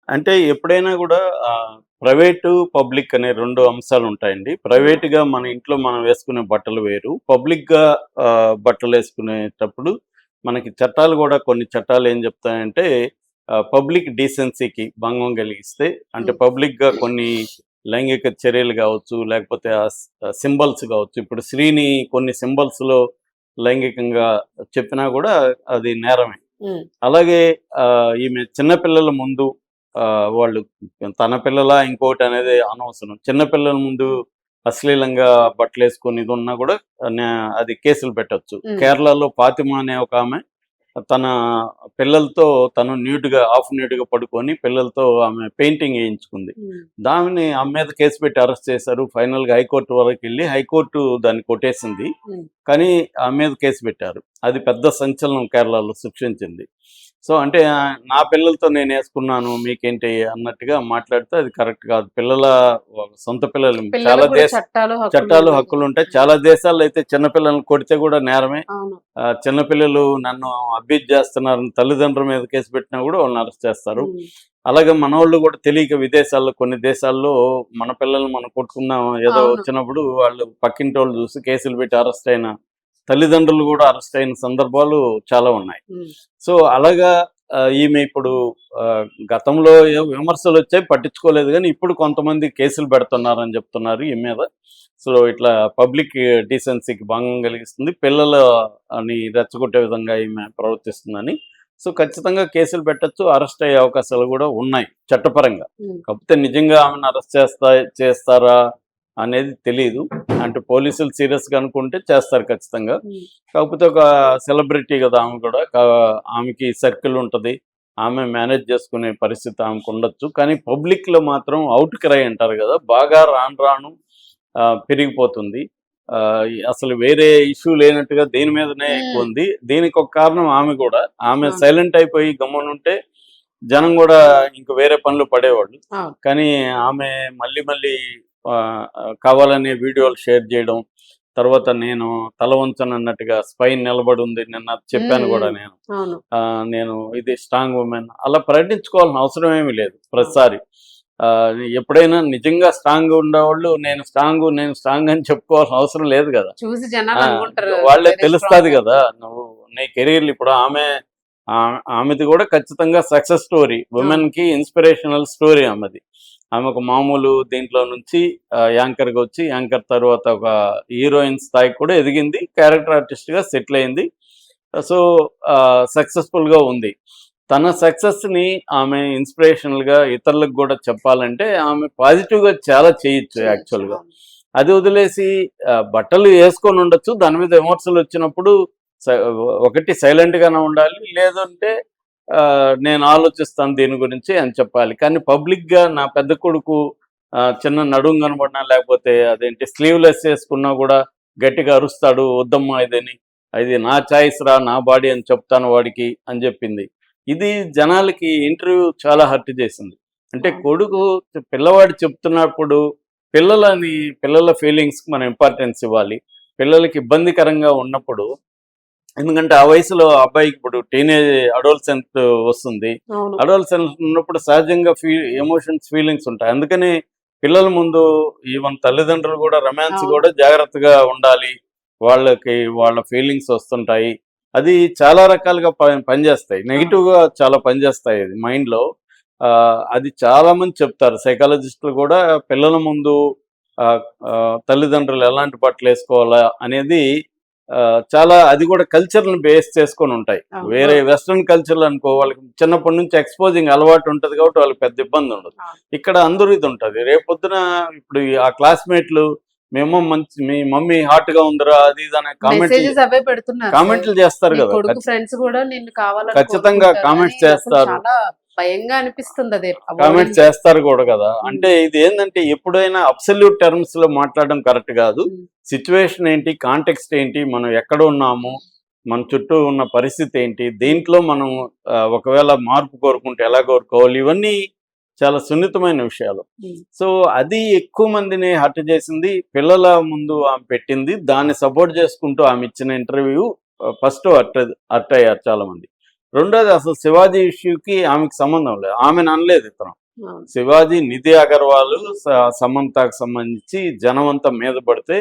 అంటే ఎప్పుడైనా గూడా ప్రైవేటు, పబ్లిక్ అనే 2 అంశాలుంటాయండి. ప్రైవేట్‌గా మన ఇంట్లో మనం వేసుకునే బట్టలు వేరు. పబ్లిక్‌గా బట్టలేసుకునేటప్పుడు మనకి చట్టాలు గూడా కొన్ని చట్టాలేం జెప్తాయంటే పబ్లిక్ డీసెన్సీకి భంగం కలిగిస్తే అంటే హ్మ్. పబ్లిక్‌గా కొన్ని లైంగిక చర్యలు గావచ్చు, లేకపోతే సింబల్స్ గావచ్చు. ఇప్పుడు శ్రీని కొన్ని సింబల్స్‌లో లైంగికంగా చెప్పినా గూడా అది నేరమే. హ్మ్. అలాగే ఈమె చిన్న పిల్లల ముందు వాళ్ళు తన పిల్లలా ఇంకోటనేది అనవసరం. చిన్న పిల్లల ముందు అశ్లీలంగా బట్టలేసుకొని ఇదున్నా గూడా న్యా అది కేసులు పెట్టొచ్చు. హ్మ్. కేరళలో ఫాతిమా అనే ఒకామె తన పిల్లలతో తను హాఫ్ న్యూడ్‌గా పడుకొని పిల్లలతో ఆమె పెయింటింగ్ ఏయించుకుంది. హ్మ్. ఆమె మీద కేసు పెట్టి అరెస్ట్ చేశారు. ఫైనల్‌గా హైకోర్ట్ వరకెళ్ళి హైకోర్టు దాన్ని కొట్టేసింది. హ్మ్. కానీ ఆమె మీద కేసు పెట్టారు. అది పెద్ద సంచలనం కేరళలో సృష్టించింది. సో, అంటే నా పిల్లలతో నేనేసుకున్నాను మీకేంటి అన్నట్టుగా మాట్లాడితే అది కరెక్ట్ కాదు. సొంత పిల్లలు చాలా పిల్లలకు కూడా చట్టాలు, చట్టాలు, హక్కులుంటాయి కదా! హక్కులుంటాయి. చాలా దేశాల్లో అయితే చిన్న పిల్లల్ని కొడితే గూడా నేరమే. అవును. చిన్న పిల్లలు నన్ను అబ్యూజ్ చేస్తున్నారని తల్లిదండ్రుల మీద కేసు పెట్టినా గూడా వాళ్ళని అరెస్ట్ చేస్తారు. హ్మ్. అలాగే మనోళ్ళు గూడా తెలియక విదేశాల్లో కొన్ని దేశాల్లో మన పిల్లల్ని మనం కొట్టుకున్నాం ఏదో అవును. వచ్చినప్పుడు వాళ్ళు పక్కింటోళ్ళు చూసి కేసులు పెట్టి అరెస్ట్ అయిన తల్లిదండ్రులు గూడా అరెస్ట్ అయిన సందర్భాలు చాలా ఉన్నాయి. హ్మ్. సో, అలాగా ఈమె ఇప్పుడు గతంలో విమర్శలొచ్చాయి పట్టించుకోలేదు గానీ, ఇప్పుడు కొంతమంది కేసులు పెడుతున్నారని జెప్తున్నారు ఈమె మీద. సో, ఇట్లా పబ్లిక్ డీసెన్సీకి భంగం కలిగిస్తుంది. పిల్లలని రెచ్చగొట్టే విధంగా ఈమె ప్రవర్తిస్తుందని. సో, ఖచ్చితంగా కేసులు పెట్టొచ్చు. అరెస్ట్ అయ్యే అవకాశాలు గూడా ఉన్నాయి చట్టపరంగా. హ్మ్. కాకపోతే నిజంగా ఆమెను అరెస్ట్ చేస్తారా అనేది తెలీదు. అంటే పోలీసులు సీరియస్‌గా అనుకుంటే చేస్తారు ఖచ్చితంగా. హ్మ్. కాకపోతే ఒక సెలబ్రిటీ గదా! ఆమె కూడా. ఆమెకి సర్కిల్ ఉంటది. ఆమె మేనేజ్ చేసుకునే పరిస్థితి ఆమెకుండొచ్చు. కానీ పబ్లిక్‌లో మాత్రం ఔట్ క్రై అంటారు గదా! బాగా రాను రాను పెరిగిపోతుంది. అసలు వేరే ఇష్యూ లేనట్టుగా దీని మీదనే హ్మ్. ఎక్కువుంది. దీనికొక కారణం ఆమె గూడా. ఆమె అవును. సైలెంట్ అయిపోయి గమ్మునుంటే జనం గూడా ఇంక వేరే పనిలో పడేవాళ్ళు. అవును. కానీ ఆమె మళ్ళీ మళ్ళీ కావాలనే వీడియోలు షేర్ జేయడం. తర్వాత నేను తల వంచనన్నట్టుగా స్పైన్ నిలబడుంది. నిన్న హ్మ్. చెప్పాను గూడా హ్మ్. నేను. అవును. నేను ఇది స్ట్రాంగ్ వుమెన్ అలా ప్రకటించుకోవాల్సిన అవసరం ఏమీ లేదు అవును. ప్రతిసారి. ఎప్పుడైనా నిజంగా స్ట్రాంగ్‌గా ఉండేవాళ్ళు నేను స్ట్రాంగ్ అని చెప్పుకోవాల్సిన అవసరం లేదు గదా! చూసి ఆ! జనాలనుకుంటారు వాళ్ళే వెరీ తెలుస్తది స్ట్రాంగ్ అని. గదా! నువ్వు నీ కెరియర్‌లో ఇప్పుడు ఆమెది గూడా ఖచ్చితంగా సక్సెస్ స్టోరీ. అవును. వుమెన్‌కి ఇన్‌స్పిరేషనల్ స్టోరీ ఆమెది. ఆమె ఒక మామూలు దీంట్లో నుంచి యాంకర్‌గా వచ్చి, యాంకర్ తర్వాత ఒక హీరోయిన్ స్థాయికి కూడా ఎదిగింది. క్యారెక్టర్ ఆర్టిస్ట్‌గా సెటిల్ అయింది. సో, సక్సెస్‌ఫుల్‌గా ఉంది. తన సక్సెస్‌ని ఆమె ఇన్‌స్పిరేషనల్‌గా ఇతరులకు గూడా చెప్పాలంటే, ఆమె పాజిటివ్‌గా చాలా చేయొచ్చు చేయొచ్చు. యాక్చువల్‌గా. అవును. అది వదిలేసి బట్టలు యేసుకొనుండొచ్చు. దాని మీద విమర్శలొచ్చినప్పుడు స ఒకటి సైలెంట్‌గానే ఉండాలి. లేదంటే నేను ఆలోచిస్తాను దీని గురించి అని చెప్పాలి. కానీ పబ్లిక్‌గా నా పెద్ద కొడుకు చిన్న నడుము కనపడినా లేకపోతే అదేంటి స్లీవ్‌లెస్ యేసుకున్నా గూడా గట్టిగా అరుస్తాడు. వద్దమ్మా ఇదని. ఇది నా చాయిస్ రా, నా బాడీ అని చెప్తాను వాడికి అని జెప్పింది. ఇది జనాలకి ఇంటర్వ్యూ చాలా హర్ట్ చేసింది. అంటే అవును. పిల్లవాడు చెప్తున్నప్పుడు పిల్లలని పిల్లల ఫీలింగ్స్‌కి మనం ఇంపార్టెన్స్ ఇవ్వాలి. పిల్లలకి ఇబ్బందికరంగా ఉన్నప్పుడు ఎందుకంటే ఆ వయసులో ఆ అబ్బాయికి ఇప్పుడు అడోలసెన్స్ వస్తుంది. అవును. అడోలసెన్స్ ఉన్నప్పుడు సహజంగా ఫీలింగ్స్ ఉంటాయి. అందుకని పిల్లల ముందు ఈవెన్ తల్లిదండ్రులు గూడా రొమాన్స్ అవును. గూడా జాగ్రత్తగా ఉండాలి. వాళ్ళ ఫీలింగ్స్ వస్తుంటాయి. అది చాలా రకాలుగా పనిచేస్తాయి. అవును. నెగెటివ్‌గా చాలా పనిచేస్తాయి అది మైండ్‌లో. అది చాలామంది చెప్తారు. సైకాలజిస్టులు గూడా పిల్లల ముందు ఆహ్, తల్లిదండ్రులు ఎలాంటి బట్టలేసుకోవాలా అనేది చాలా అది గూడా కల్చర్‌ని బేస్ చేసుకొనుంటాయి. అవును. వేరే వెస్టర్న్ కల్చర్‌లనుకో వాళ్ళకి చిన్నప్పటి నుంచి ఎక్స్‌పోజింగ్ అలవాటు ఉంటది కాబట్టి వాళ్ళకి పెద్ద ఇబ్బందుండదు. అవును. ఇక్కడ అందరూ ఇదుంటది. రేపొద్దున ఇప్పుడు ఆ క్లాస్‌మేట్‌లు మీ మమ్మీ హాట్‌గా ఉందిరా అది ఇది అనే మెసేజెస్ అవే పెడుతున్నారు. కామెంట్లు చేస్తారు నీ గదా! కొడుకు ఫ్రెండ్స్ గూడా నిన్ను కావాలని ఖచ్చితంగా కోరుకుంటారు అని కామెంట్స్ అసలు చేస్తారు. చాలా భయంగా అనిపిస్తుందది ఆ కామెంట్స్ వర్డింగ్. చేస్తారు గూడా గదా! హ్మ్. అంటే ఇదేందంటే ఎప్పుడైనా అబ్సల్యూట్ టర్మ్స్‌లో మాట్లాడడం కరెక్ట్ గాదు. హ్మ్. సిట్యుయేషన్ ఏంటి? కాంటెక్స్ట్ ఏంటి? మనం ఎక్కడ ఉన్నాము? మన చుట్టూ ఉన్న పరిస్థితి ఏంటి? హ్మ్. దీంట్లో మనం ఒకవేళ మార్పు కోరుకుంటే ఎలా కోరుకోవాలి? ఇవన్నీ చాలా సున్నితమైన విషయాలు. హ్మ్. సో, అది ఎక్కువ మందిని హర్ట్ చేసింది. పిల్లల ముందు ఆమె పెట్టింది. దాన్ని సపోర్ట్ చేసుకుంటూ ఆమె ఇచ్చిన ఇంటర్వ్యూ ఫస్ట్ హర్ట్ అయ్యారు చాలామంది. రెండోది అసలు శివాజీ ఇష్యూకి ఆమెకి సంబంధం లేదు, ఆమెను అనలేదు ఇతను. అవును. శివాజీ, నిధి అగర్వాల్, సమంతకు సంబంధించి జనం అంతా మీద పడితే